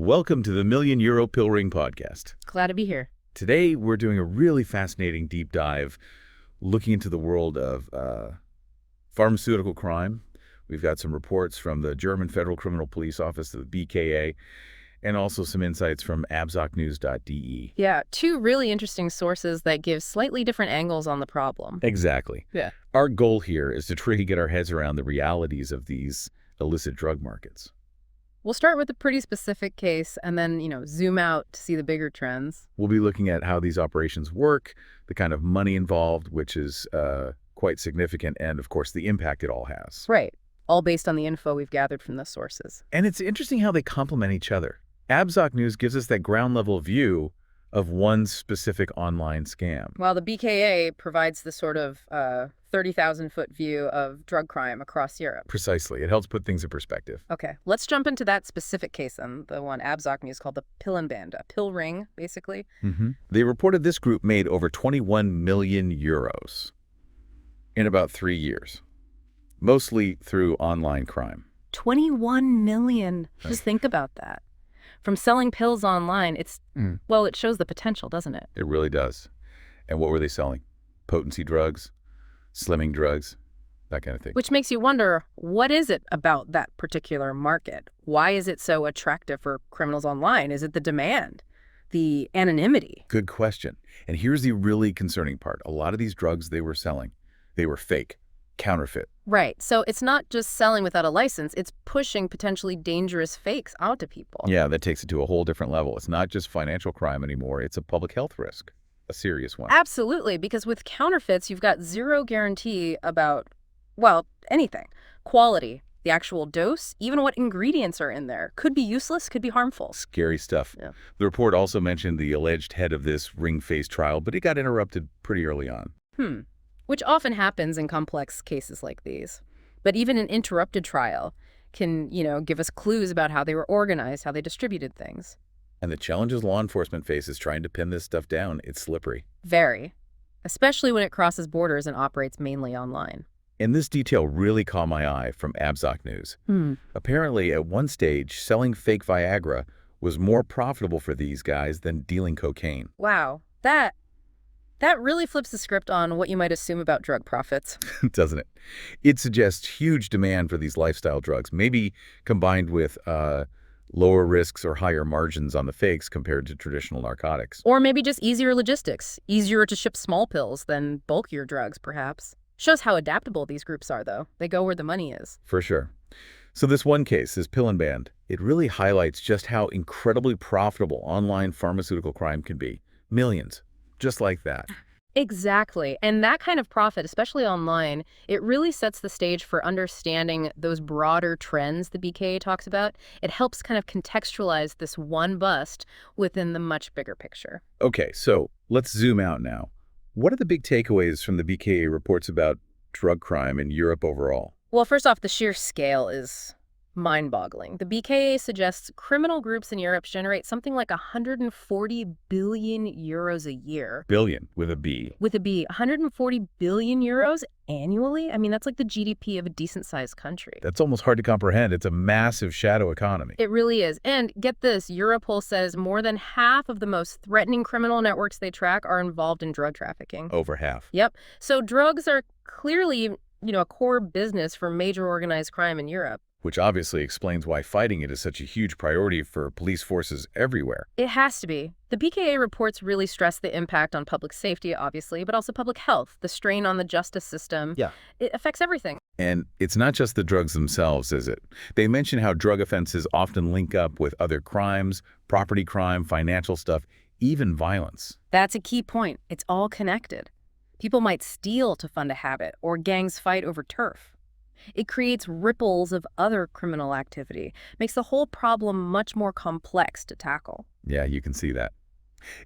Welcome to the Million Euro Pill Ring podcast. Glad to be here. Today, we're doing a really fascinating deep dive looking into the world of pharmaceutical crime. We've got some reports from the German Federal Criminal Police Office, the BKA, and also some insights from abzocnews.de. Yeah, two really interesting sources that give slightly different angles on the problem. Exactly. Yeah. Our goal here is to try to get our heads around the realities of these illicit drug markets. We'll start with a pretty specific case and then, zoom out to see the bigger trends. We'll be looking at how these operations work, the kind of money involved, which is quite significant, and of course the impact it all has. Right. All based on the info we've gathered from the sources. And it's interesting how they complement each other. Abzoc News gives us that ground level view of one specific online scam, While the BKA provides the sort of 30,000-foot view of drug crime across Europe. Precisely. It helps put things in perspective. Okay, let's jump into that specific case then, the one Abzoc News called the Pillenband, a pill ring, basically. They reported this group made over 21 million euros in about 3 years, mostly through online crime. 21 million. Just think about that. From selling pills online, it shows the potential, doesn't it? It really does. And what were they selling? Potency drugs, slimming drugs, that kind of thing. Which makes you wonder, what is it about that particular market? Why is it so attractive for criminals online? Is it the demand? The anonymity? Good question. And here's the really concerning part. A lot of these drugs they were selling, they were fake, counterfeit. Right. So it's not just selling without a license, it's pushing potentially dangerous fakes out to people. Yeah, that takes it to a whole different level. It's not just financial crime anymore. It's a public health risk, a serious one. Absolutely, because with counterfeits, you've got zero guarantee about, anything. Quality, the actual dose, even what ingredients are in there. Could be useless, could be harmful. Scary stuff. Yeah. The report also mentioned the alleged head of this ring-faced trial, but it got interrupted pretty early on. Which often happens in complex cases like these. But even an interrupted trial can, give us clues about how they were organized, how they distributed things. And the challenges law enforcement faces trying to pin this stuff down, it's slippery. Very. Especially when it crosses borders and operates mainly online. And this detail really caught my eye from Abzoc News. Apparently, at one stage, selling fake Viagra was more profitable for these guys than dealing cocaine. Wow. That really flips the script on what you might assume about drug profits. Doesn't it? It suggests huge demand for these lifestyle drugs, maybe combined with lower risks or higher margins on the fakes compared to traditional narcotics. Or maybe just easier logistics. Easier to ship small pills than bulkier drugs, perhaps. Shows how adaptable these groups are, though. They go where the money is. For sure. So this one case, this Pillenband, it really highlights just how incredibly profitable online pharmaceutical crime can be. Millions. Just like that. Exactly. And that kind of profit, especially online, it really sets the stage for understanding those broader trends the BKA talks about. It helps kind of contextualize this one bust within the much bigger picture. Okay, so let's zoom out now. What are the big takeaways from the BKA reports about drug crime in Europe overall? Well, first off, the sheer scale is mind-boggling. The BKA suggests criminal groups in Europe generate something like 140 billion euros a year. Billion, with a B. With a B, 140 billion euros annually? I mean, that's like the GDP of a decent-sized country. That's almost hard to comprehend. It's a massive shadow economy. It really is. And get this, Europol says more than half of the most threatening criminal networks they track are involved in drug trafficking. Over half. Yep. So drugs are clearly, a core business for major organized crime in Europe. Which obviously explains why fighting it is such a huge priority for police forces everywhere. It has to be. The BKA reports really stress the impact on public safety, obviously, but also public health, the strain on the justice system. Yeah. It affects everything. And it's not just the drugs themselves, is it? They mention how drug offenses often link up with other crimes, property crime, financial stuff, even violence. That's a key point. It's all connected. People might steal to fund a habit, or gangs fight over turf. It creates ripples of other criminal activity, makes the whole problem much more complex to tackle. Yeah, you can see that.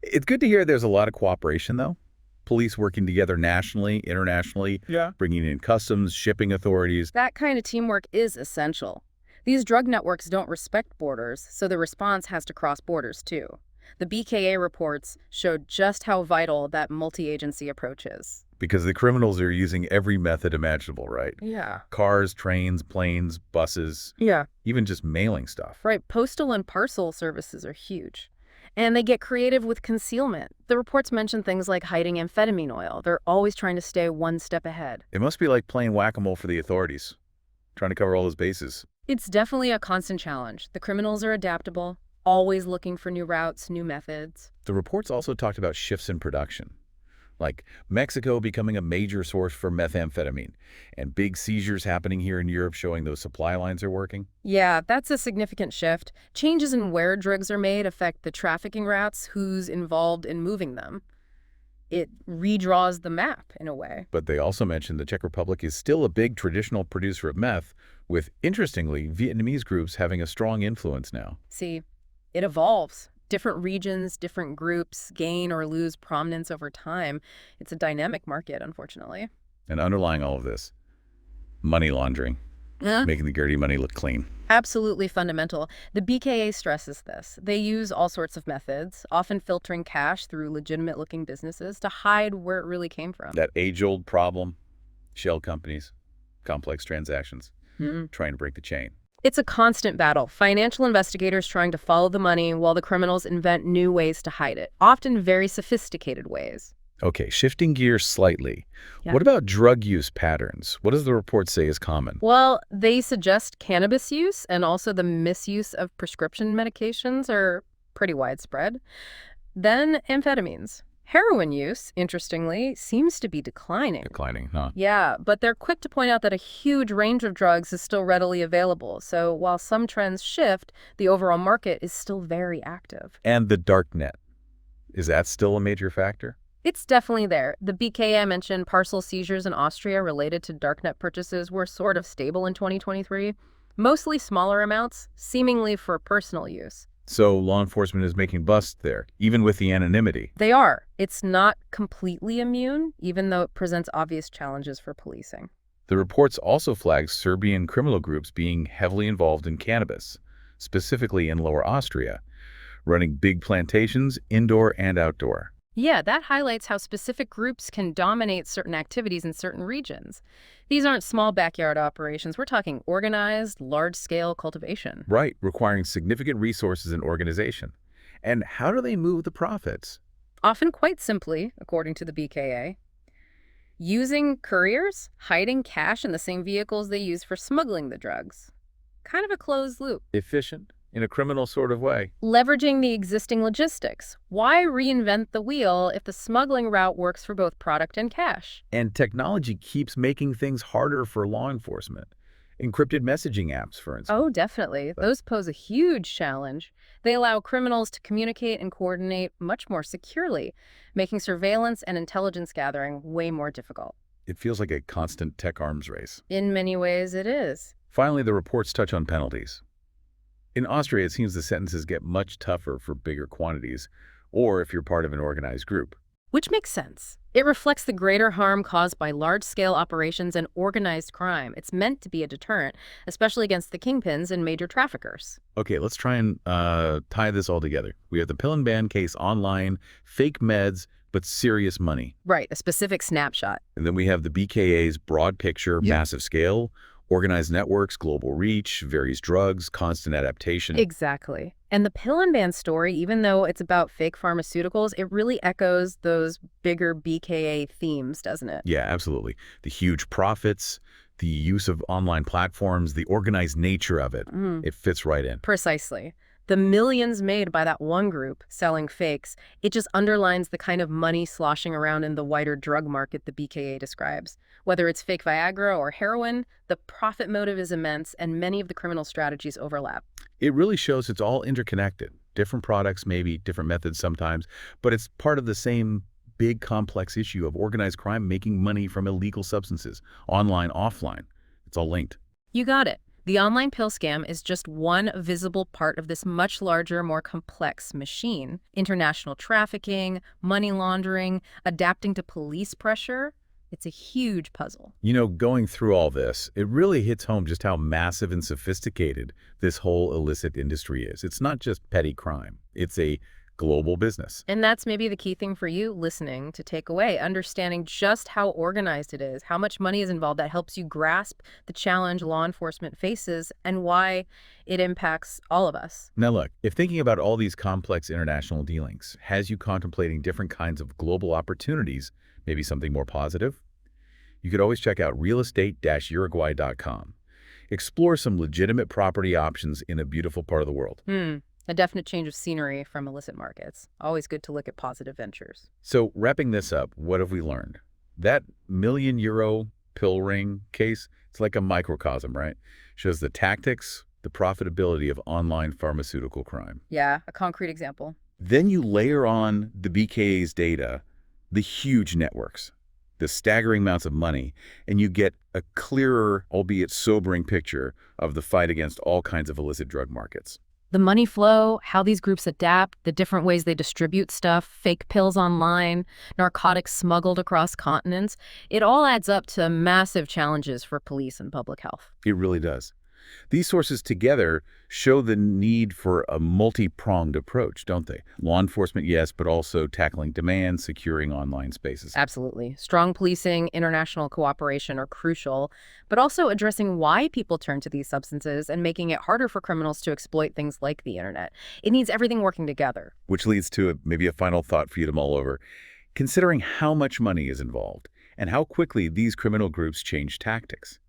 It's good to hear there's a lot of cooperation, though. Police working together nationally, internationally, bringing in customs, shipping authorities. That kind of teamwork is essential. These drug networks don't respect borders, so the response has to cross borders, too. The BKA reports showed just how vital that multi-agency approach is. Because the criminals are using every method imaginable, right? Yeah. Cars, trains, planes, buses, Yeah. even just mailing stuff. Right. Postal and parcel services are huge. And they get creative with concealment. The reports mention things like hiding amphetamine oil. They're always trying to stay one step ahead. It must be like playing whack-a-mole for the authorities, trying to cover all those bases. It's definitely a constant challenge. The criminals are adaptable, always looking for new routes, new methods. The reports also talked about shifts in production, like Mexico becoming a major source for methamphetamine, and big seizures happening here in Europe showing those supply lines are working. Yeah, that's a significant shift. Changes in where drugs are made affect the trafficking routes, who's involved in moving them. It redraws the map, in a way. But they also mentioned the Czech Republic is still a big traditional producer of meth, with, interestingly, Vietnamese groups having a strong influence now. See, it evolves. Different regions, different groups gain or lose prominence over time. It's a dynamic market, unfortunately. And underlying all of this, money laundering, making the dirty money look clean. Absolutely fundamental. The BKA stresses this. They use all sorts of methods, often filtering cash through legitimate-looking businesses to hide where it really came from. That age-old problem, shell companies, complex transactions, trying to break the chain. It's a constant battle. Financial investigators trying to follow the money while the criminals invent new ways to hide it, often very sophisticated ways. Okay, shifting gears slightly. Yeah. What about drug use patterns? What does the report say is common? Well, they suggest cannabis use and also the misuse of prescription medications are pretty widespread. Then amphetamines. Heroin use, interestingly, seems to be declining. Declining, huh? Yeah, but they're quick to point out that a huge range of drugs is still readily available. So while some trends shift, the overall market is still very active. And the dark net. Is that still a major factor? It's definitely there. The BKA mentioned parcel seizures in Austria related to darknet purchases were sort of stable in 2023. Mostly smaller amounts, seemingly for personal use. So law enforcement is making busts there, even with the anonymity. They are. It's not completely immune, even though it presents obvious challenges for policing. The reports also flagged Serbian criminal groups being heavily involved in cannabis, specifically in Lower Austria, running big plantations, indoor and outdoor. Yeah, that highlights how specific groups can dominate certain activities in certain regions. These aren't small backyard operations. We're talking organized, large-scale cultivation. Right, requiring significant resources and organization. And how do they move the profits? Often quite simply, according to the BKA. Using couriers, hiding cash in the same vehicles they use for smuggling the drugs. Kind of a closed loop. Efficient, in a criminal sort of way. Leveraging the existing logistics. Why reinvent the wheel if the smuggling route works for both product and cash? And technology keeps making things harder for law enforcement. Encrypted messaging apps, for instance. Oh, definitely. Those pose a huge challenge. They allow criminals to communicate and coordinate much more securely, making surveillance and intelligence gathering way more difficult. It feels like a constant tech arms race. In many ways, it is. Finally, the reports touch on penalties. In Austria, it seems the sentences get much tougher for bigger quantities, or if you're part of an organized group. Which makes sense. It reflects the greater harm caused by large-scale operations and organized crime. It's meant to be a deterrent, especially against the kingpins and major traffickers. Okay, let's try and tie this all together. We have the pill and ban case online, fake meds, but serious money. Right, a specific snapshot. And then we have the BKA's broad picture, massive scale, organized networks, global reach, various drugs, constant adaptation. Exactly. And the pill and ban story, even though it's about fake pharmaceuticals, it really echoes those bigger BKA themes, doesn't it? Yeah, absolutely. The huge profits, the use of online platforms, the organized nature of it, it fits right in. Precisely. The millions made by that one group selling fakes, it just underlines the kind of money sloshing around in the wider drug market the BKA describes. Whether it's fake Viagra or heroin, the profit motive is immense and many of the criminal strategies overlap. It really shows it's all interconnected. Different products, maybe different methods sometimes, but it's part of the same big complex issue of organized crime making money from illegal substances, online, offline. It's all linked. You got it. The online pill scam is just one visible part of this much larger, more complex machine. International trafficking, money laundering, adapting to police pressure. It's a huge puzzle. You know, going through all this, it really hits home just how massive and sophisticated this whole illicit industry is. It's not just petty crime. It's a global business. And that's maybe the key thing for you listening to take away, understanding just how organized it is, how much money is involved. That helps you grasp the challenge law enforcement faces and why it impacts all of us. Now look, if thinking about all these complex international dealings has you contemplating different kinds of global opportunities, maybe something more positive, you could always check out realestate-uruguay.com. Explore some legitimate property options in a beautiful part of the world. A definite change of scenery from illicit markets. Always good to look at positive ventures. So wrapping this up, what have we learned? That €1 million pill ring case, it's like a microcosm, right? Shows the tactics, the profitability of online pharmaceutical crime. Yeah, a concrete example. Then you layer on the BKA's data, the huge networks, the staggering amounts of money, and you get a clearer, albeit sobering picture of the fight against all kinds of illicit drug markets. The money flow, how these groups adapt, the different ways they distribute stuff, fake pills online, narcotics smuggled across continents, it all adds up to massive challenges for police and public health. It really does. These sources together show the need for a multi-pronged approach, don't they? Law enforcement, yes, but also tackling demand, securing online spaces. Absolutely. Strong policing, international cooperation are crucial, but also addressing why people turn to these substances and making it harder for criminals to exploit things like the internet. It needs everything working together. Which leads to maybe a final thought for you to mull over. Considering how much money is involved and how quickly these criminal groups change tactics,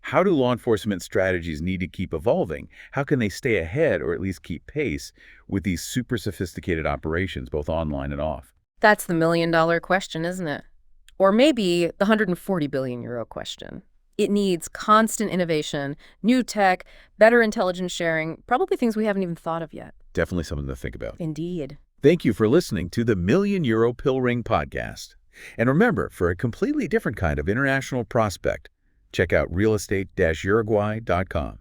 how do law enforcement strategies need to keep evolving? How can they stay ahead or at least keep pace with these super sophisticated operations, both online and off? That's the million-dollar question, isn't it? Or maybe the €140 billion question. It needs constant innovation, new tech, better intelligence sharing, probably things we haven't even thought of yet. Definitely something to think about. Indeed. Thank you for listening to the €1 Million Pill Ring podcast. And remember, for a completely different kind of international prospect, check out realestate-uruguay.com.